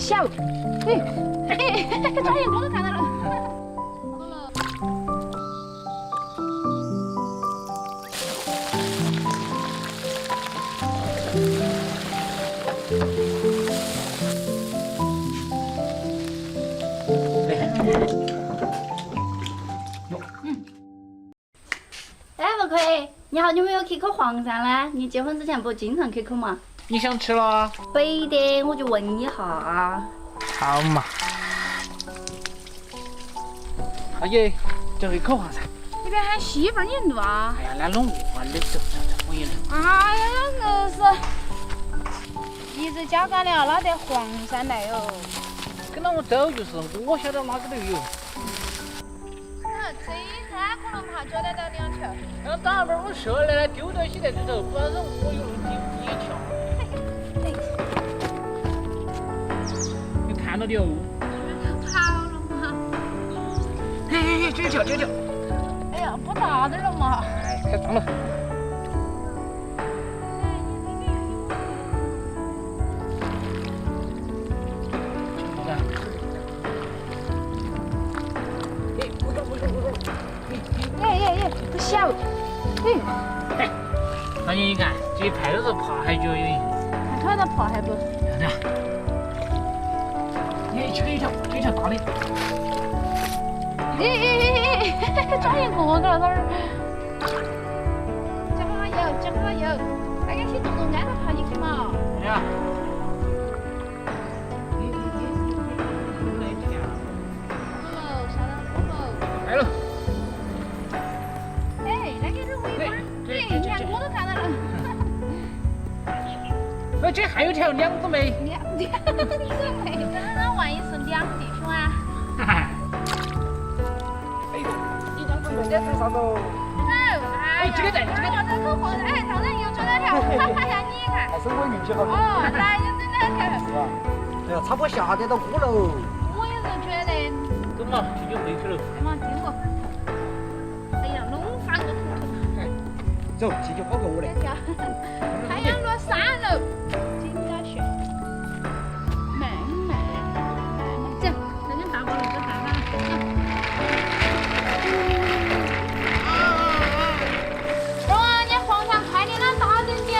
小。转眼我都看到了。哎，不可以，你好久没有去口黄鳝了？你结婚之前不经常去口吗？你想吃了？非的，我就问一下。好嘛。阿姐，这个口黄噻。你别喊媳妇儿，你录啊！哎呀，那弄我的走，我也录。哎呀，硬是一直交干了，哪得黄鳝来哟？跟到我走就是，我晓得哪个都有。这一看可能怕抓得到两条。那当然不是我射来了，丢到起在这头，不然是我有你一条。你看到的哦。跑了吗？嘿，这条。哎呀，不大点了嘛。哎，太脏了。不小。大姐，你看，这派都是爬海脚有影。看到爬还不？这一条大的。转眼过去了，这儿。加油！大家去动动按头爬进去嘛。哎呀。来了。哎，那个是尾巴，你看我都看到了。这还有条两姊妹。两姊妹，那万一是两弟兄啊？哎呦，你两姊妹在上头。哎，这个在，这口黄鳝，哎，当然又抓两条，哈呀，你看。还是我运气好。哦，来又整两条。是吧？哎呀，差不多下得到锅喽。我也是觉得。走嘛，去回去了。哎妈，听我。哎呀，弄翻个头。走，继续跑给我的。太阳落山了，紧点学。慢慢走，那跟大宝路子看看。龙啊，你黄鳝快点啦，大点点。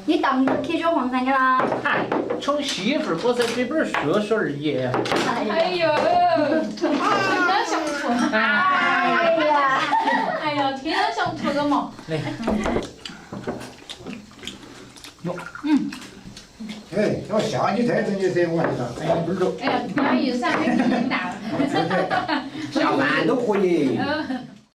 你当着去捉黄鳝去啦？哎，宠媳妇儿不是这本书说而已。哎呦，真相处。哎呀，搓个毛。来，哎，要下去才真的是我这个，哎，不是。哎呀，不好意思啊，没